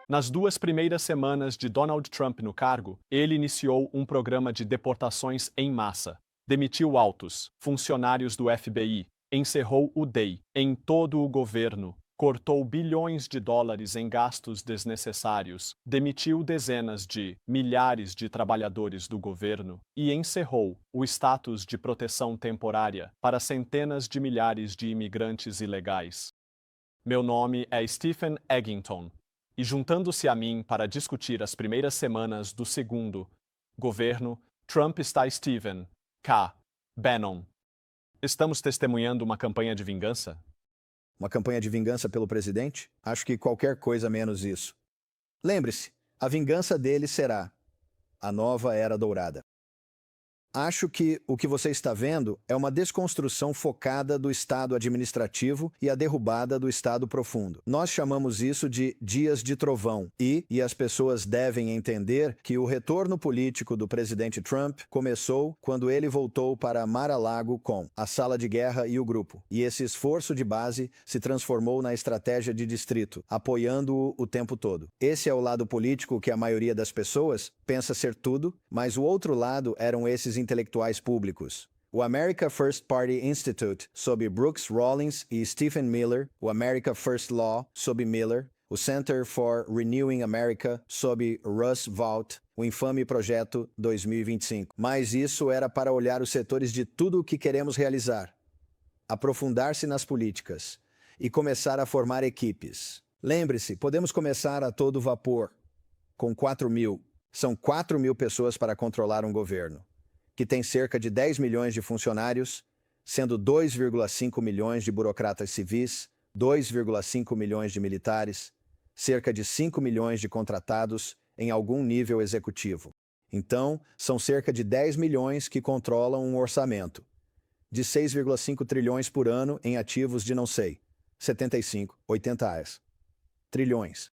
Nas 2 primeiras semanas de Donald Trump no cargo, ele iniciou um programa de deportações em massa, demitiu altos funcionários do FBI, encerrou o DEI em todo o governo, cortou bilhões de dólares em gastos desnecessários, demitiu dezenas de milhares de trabalhadores do governo e encerrou o status de proteção temporária para centenas de milhares de imigrantes ilegais. Meu nome é Stephen Eggington, e juntando-se a mim para discutir as primeiras semanas do segundo governo, Trump está Stephen K. Bannon. Estamos testemunhando uma campanha de vingança? Uma campanha de vingança pelo presidente? Acho que qualquer coisa menos isso. Lembre-se, a vingança dele será a nova era dourada. Acho que o que você está vendo é uma desconstrução focada do Estado administrativo e a derrubada do Estado profundo. Nós chamamos isso de dias de trovão e as pessoas devem entender que o retorno político do presidente Trump começou quando ele voltou para Mar-a-Lago com a sala de guerra e o grupo. E esse esforço de base se transformou na estratégia de distrito, apoiando-o o tempo todo. Esse é o lado político que a maioria das pessoas pensa ser tudo, mas o outro lado eram esses intelectuais públicos. O America First Party Institute, sob Brooks Rollins e Stephen Miller, o America First Law, sob Miller, o Center for Renewing America, sob Russ Vought, o infame Projeto 2025. Mas isso era para olhar os setores de tudo o que queremos realizar, aprofundar-se nas políticas e começar a formar equipes. Lembre-se, podemos começar a todo vapor, com 4.000. São 4.000 pessoas para controlar um governo, que tem cerca de 10 milhões de funcionários, sendo 2,5 milhões de burocratas civis, 2,5 milhões de militares, cerca de 5 milhões de contratados em algum nível executivo. Então, são cerca de 10 milhões que controlam um orçamento de 6,5 trilhões por ano em ativos de não sei, 75, 80 trilhões.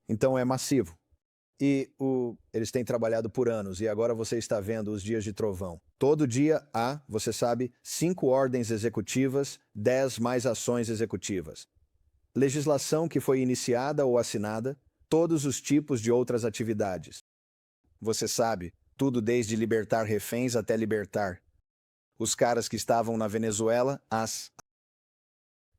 Então é massivo. E eles têm trabalhado por anos, e agora você está vendo os dias de trovão. Todo dia há, você sabe, 5 ordens executivas, 10 mais ações executivas. Legislação que foi iniciada ou assinada, todos os tipos de outras atividades. Você sabe, tudo desde libertar reféns até libertar os caras que estavam na Venezuela, as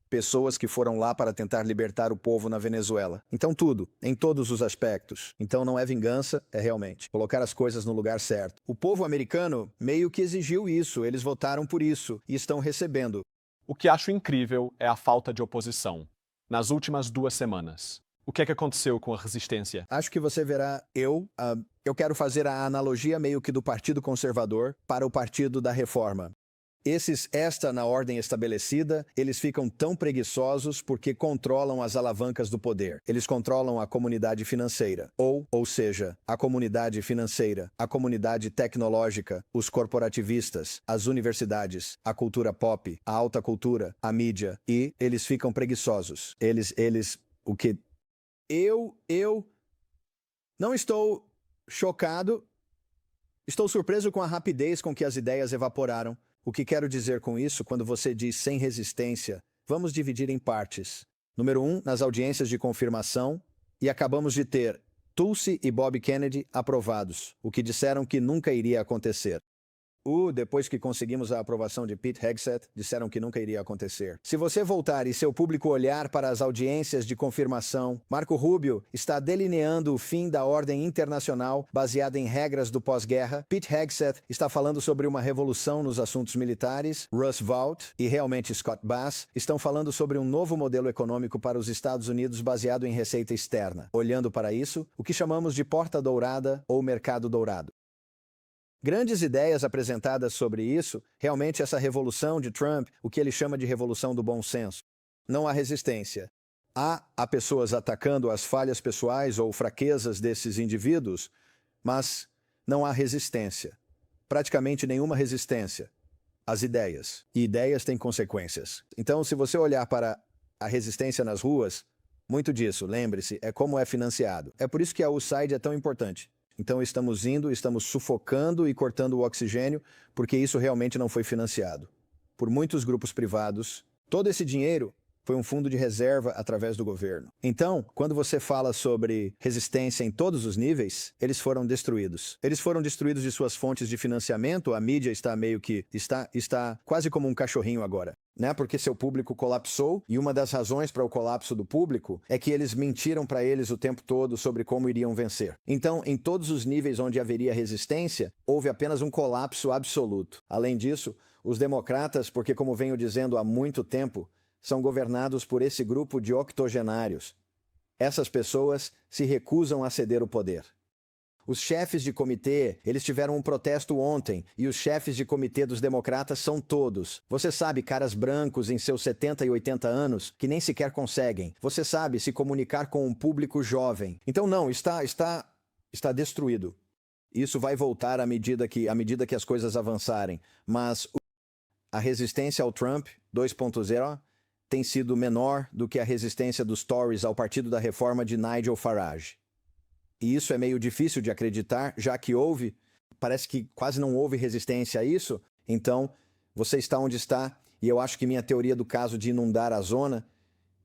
pessoas que foram lá para tentar libertar o povo na Venezuela. Então tudo, em todos os aspectos. Então não é vingança, é realmente colocar as coisas no lugar certo. O povo americano meio que exigiu isso, eles votaram por isso e estão recebendo. O que acho incrível é a falta de oposição. Nas últimas 2 semanas, o que é que aconteceu com a resistência? Acho que você verá, eu quero fazer a analogia meio que do Partido Conservador para o Partido da Reforma. Esta na ordem estabelecida, eles ficam tão preguiçosos porque controlam as alavancas do poder. Eles controlam a comunidade financeira, ou seja, a comunidade financeira, a comunidade tecnológica, os corporativistas, as universidades, a cultura pop, a alta cultura, a mídia, e eles ficam preguiçosos. O que... Eu não estou chocado, estou surpreso com a rapidez com que as ideias evaporaram. O que quero dizer com isso, quando você diz sem resistência, vamos dividir em partes. Número 1, nas audiências de confirmação, e acabamos de ter Tulsi e Bob Kennedy aprovados, o que disseram que nunca iria acontecer. Depois que conseguimos a aprovação de Pete Hegseth, disseram que nunca iria acontecer. Se você voltar e seu público olhar para as audiências de confirmação, Marco Rubio está delineando o fim da ordem internacional baseada em regras do pós-guerra. Pete Hegseth está falando sobre uma revolução nos assuntos militares. Russ Vought e realmente Scott Bass estão falando sobre um novo modelo econômico para os Estados Unidos baseado em receita externa. Olhando para isso, o que chamamos de porta dourada ou mercado dourado. Grandes ideias apresentadas sobre isso, realmente essa revolução de Trump, o que ele chama de revolução do bom senso. Não há resistência. Há pessoas atacando as falhas pessoais ou fraquezas desses indivíduos, mas não há resistência. Praticamente nenhuma resistência às ideias. E ideias têm consequências. Então, se você olhar para a resistência nas ruas, muito disso, lembre-se, é como é financiado. É por isso que a USAID é tão importante. Então estamos sufocando e cortando o oxigênio, porque isso realmente não foi financiado. Por muitos grupos privados, todo esse dinheiro Foi um fundo de reserva através do governo. Então, quando você fala sobre resistência em todos os níveis, eles foram destruídos. Eles foram destruídos de suas fontes de financiamento, a mídia está meio que está quase como um cachorrinho agora, né? Porque seu público colapsou e uma das razões para o colapso do público é que eles mentiram para eles o tempo todo sobre como iriam vencer. Então, em todos os níveis onde haveria resistência, houve apenas um colapso absoluto. Além disso, os democratas, porque como venho dizendo há muito tempo, são governados por esse grupo de octogenários. Essas pessoas se recusam a ceder o poder. Os chefes de comitê, eles tiveram um protesto ontem, e os chefes de comitê dos democratas são todos. Você sabe, caras brancos em seus 70 e 80 anos, que nem sequer conseguem. Você sabe, se comunicar com um público jovem. Então não, está destruído. Isso vai voltar à medida que as coisas avançarem. Mas a resistência ao Trump 2.0 tem sido menor do que a resistência dos Tories ao Partido da Reforma de Nigel Farage. E isso é meio difícil de acreditar, já que parece que quase não houve resistência a isso. Então, você está onde está, e eu acho que minha teoria do caso de inundar a zona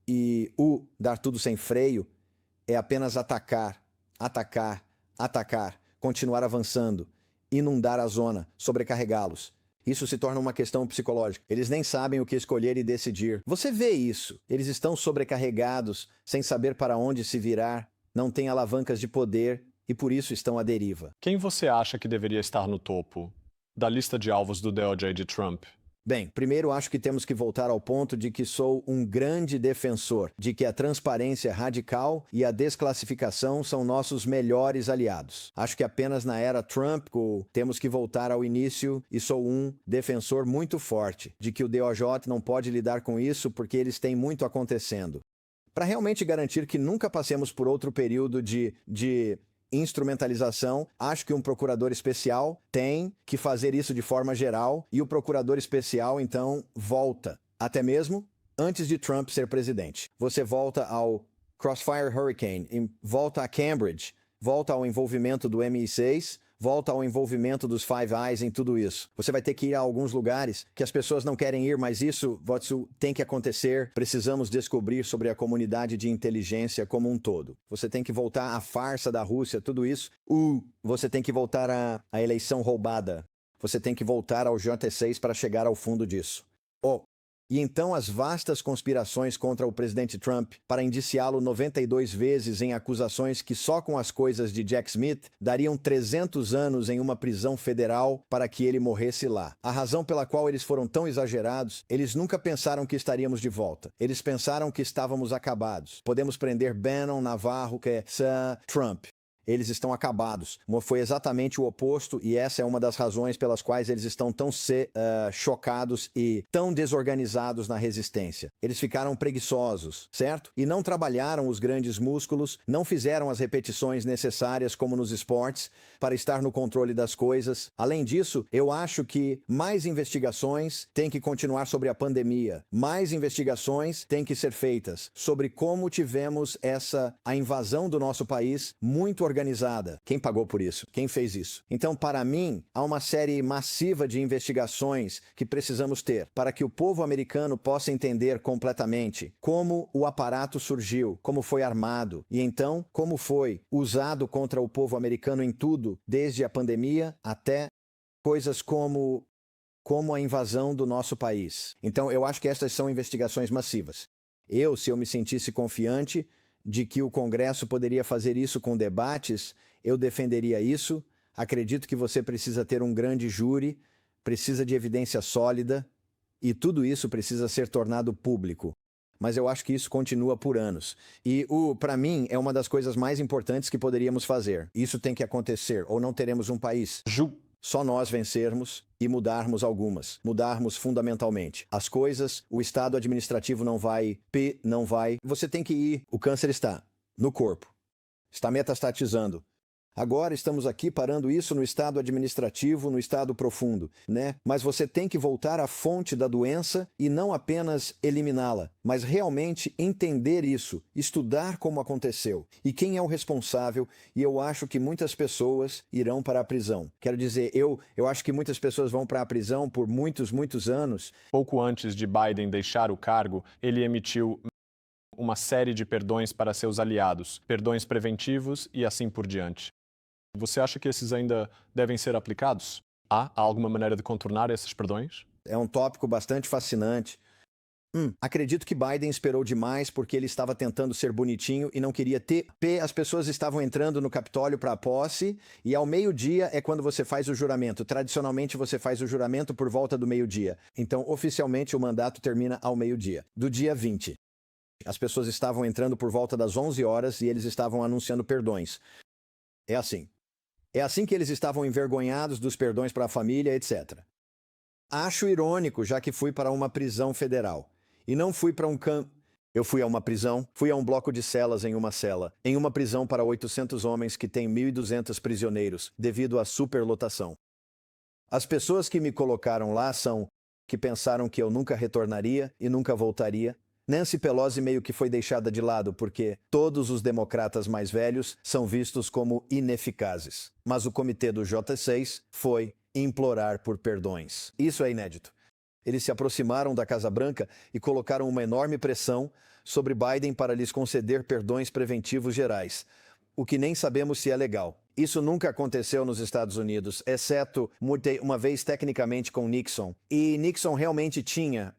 e dar tudo sem freio é apenas atacar, continuar avançando, inundar a zona, sobrecarregá-los. Isso se torna uma questão psicológica. Eles nem sabem o que escolher e decidir. Você vê isso. Eles estão sobrecarregados, sem saber para onde se virar, não têm alavancas de poder e por isso estão à deriva. Quem você acha que deveria estar no topo da lista de alvos do DOJ de Trump? Bem, primeiro acho que temos que voltar ao ponto de que sou um grande defensor de que a transparência radical e a desclassificação são nossos melhores aliados. Acho que apenas na era Trump temos que voltar ao início e sou um defensor muito forte de que o DOJ não pode lidar com isso porque eles têm muito acontecendo. Para realmente garantir que nunca passemos por outro período de instrumentalização, acho que um procurador especial tem que fazer isso de forma geral e o procurador especial, então, volta, até mesmo antes de Trump ser presidente. Você volta ao Crossfire Hurricane, volta a Cambridge, volta ao envolvimento do MI6, volta ao envolvimento dos Five Eyes em tudo isso. Você vai ter que ir a alguns lugares que as pessoas não querem ir, mas isso tem que acontecer. Precisamos descobrir sobre a comunidade de inteligência como um todo. Você tem que voltar à farsa da Rússia, tudo isso. Você tem que voltar à eleição roubada. Você tem que voltar ao JT6 para chegar ao fundo disso. E então as vastas conspirações contra o presidente Trump para indiciá-lo 92 vezes em acusações que só com as coisas de Jack Smith dariam 300 anos em uma prisão federal para que ele morresse lá. A razão pela qual eles foram tão exagerados, eles nunca pensaram que estaríamos de volta. Eles pensaram que estávamos acabados. Podemos prender Bannon, Navarro, Trump. Eles estão acabados. Foi exatamente o oposto e essa é uma das razões pelas quais eles estão tão chocados e tão desorganizados na resistência. Eles ficaram preguiçosos, certo? E não trabalharam os grandes músculos, não fizeram as repetições necessárias como nos esportes para estar no controle das coisas. Além disso, eu acho que mais investigações têm que continuar sobre a pandemia. Mais investigações têm que ser feitas sobre como tivemos a invasão do nosso país muito organizada. Quem pagou por isso? Quem fez isso? Então, para mim, há uma série massiva de investigações que precisamos ter para que o povo americano possa entender completamente como o aparato surgiu, como foi armado e então como foi usado contra o povo americano em tudo, desde a pandemia até coisas como a invasão do nosso país. Então, eu acho que estas são investigações massivas. Se eu me sentisse confiante de que o Congresso poderia fazer isso com debates, eu defenderia isso. Acredito que você precisa ter um grande júri, precisa de evidência sólida, e tudo isso precisa ser tornado público. Mas eu acho que isso continua por anos. E, para mim, é uma das coisas mais importantes que poderíamos fazer. Isso tem que acontecer, ou não teremos um país. Só nós vencermos e mudarmos fundamentalmente. As coisas, o Estado administrativo não vai. Você tem que ir. O câncer está no corpo. Está metastatizando. Agora estamos aqui parando isso no estado administrativo, no estado profundo, né? Mas você tem que voltar à fonte da doença e não apenas eliminá-la, mas realmente entender isso, estudar como aconteceu e quem é o responsável. E eu acho que muitas pessoas irão para a prisão. Quero dizer, eu acho que muitas pessoas vão para a prisão por muitos anos. Pouco antes de Biden deixar o cargo, ele emitiu uma série de perdões para seus aliados, perdões preventivos e assim por diante. Você acha que esses ainda devem ser aplicados? Há alguma maneira de contornar esses perdões? É um tópico bastante fascinante. Acredito que Biden esperou demais porque ele estava tentando ser bonitinho e não queria ter. As pessoas estavam entrando no Capitólio para a posse e ao meio-dia é quando você faz o juramento. Tradicionalmente você faz o juramento por volta do meio-dia. Então, oficialmente, o mandato termina ao meio-dia, do dia 20. As pessoas estavam entrando por volta das 11 horas e eles estavam anunciando perdões. É assim. É assim que eles estavam envergonhados dos perdões para a família, etc. Acho irônico, já que fui para uma prisão federal. E não fui para um campo. Eu fui a uma prisão, fui a um bloco de celas em uma cela. Em uma prisão para 800 homens que tem 1.200 prisioneiros, devido à superlotação. As pessoas que me colocaram lá são que pensaram que eu nunca retornaria e nunca voltaria. Nancy Pelosi meio que foi deixada de lado porque todos os democratas mais velhos são vistos como ineficazes. Mas o comitê do J6 foi implorar por perdões. Isso é inédito. Eles se aproximaram da Casa Branca e colocaram uma enorme pressão sobre Biden para lhes conceder perdões preventivos gerais, o que nem sabemos se é legal. Isso nunca aconteceu nos Estados Unidos, exceto uma vez tecnicamente com Nixon. E Nixon realmente tinha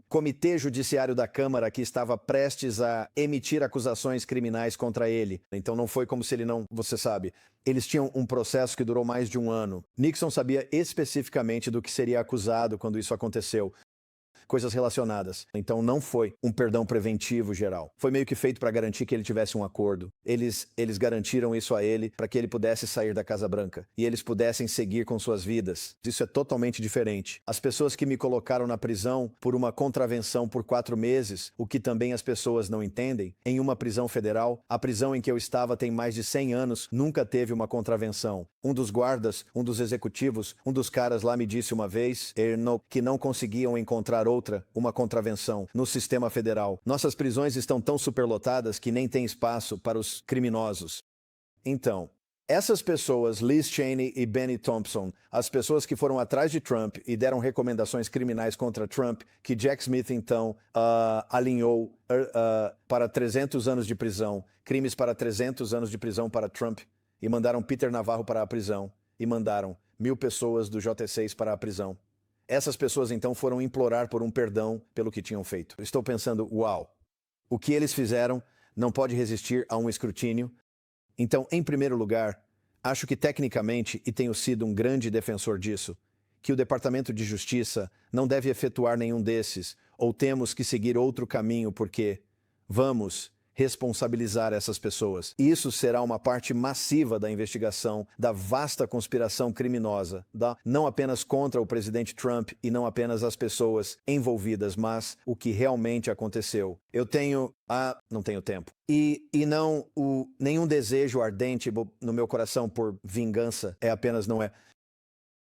Comitê Judiciário da Câmara que estava prestes a emitir acusações criminais contra ele. Então não foi como se ele não... Você sabe, eles tinham um processo que durou mais de um ano. Nixon sabia especificamente do que seria acusado quando isso aconteceu. Coisas relacionadas. Então não foi um perdão preventivo geral. Foi meio que feito para garantir que ele tivesse um acordo. Eles garantiram isso a ele para que ele pudesse sair da Casa Branca e eles pudessem seguir com suas vidas. Isso é totalmente diferente. As pessoas que me colocaram na prisão por uma contravenção por 4 meses, o que também as pessoas não entendem, em uma prisão federal, a prisão em que eu estava tem mais de 100 anos, nunca teve uma contravenção. Um dos guardas, um dos executivos, um dos caras lá me disse uma vez que não conseguiam encontrar uma contravenção no sistema federal. Nossas prisões estão tão superlotadas que nem tem espaço para os criminosos. Então, essas pessoas, Liz Cheney e Benny Thompson, as pessoas que foram atrás de Trump e deram recomendações criminais contra Trump, que Jack Smith então alinhou para 300 anos de prisão, crimes para 300 anos de prisão para Trump, e mandaram Peter Navarro para a prisão, e mandaram 1.000 pessoas do J6 para a prisão. Essas pessoas então foram implorar por um perdão pelo que tinham feito. Estou pensando, uau, o que eles fizeram não pode resistir a um escrutínio. Então, em primeiro lugar, acho que tecnicamente, e tenho sido um grande defensor disso, que o Departamento de Justiça não deve efetuar nenhum desses, ou temos que seguir outro caminho porque vamos responsabilizar essas pessoas. Isso será uma parte massiva da investigação da vasta conspiração criminosa, não apenas contra o presidente Trump e não apenas as pessoas envolvidas, mas o que realmente aconteceu. Eu não tenho tempo. E não nenhum desejo ardente no meu coração por vingança, não é.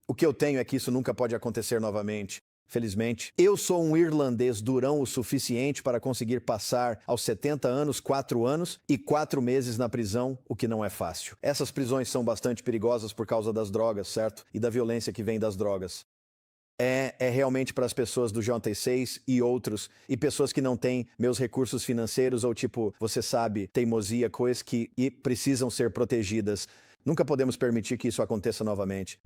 O que eu tenho é que isso nunca pode acontecer novamente. Felizmente, eu sou um irlandês durão o suficiente para conseguir passar aos 70 anos, 4 anos e 4 meses na prisão, o que não é fácil. Essas prisões são bastante perigosas por causa das drogas, certo? E da violência que vem das drogas. É realmente para as pessoas do J6 e outros, e pessoas que não têm meus recursos financeiros ou você sabe, teimosia, coisas que precisam ser protegidas. Nunca podemos permitir que isso aconteça novamente.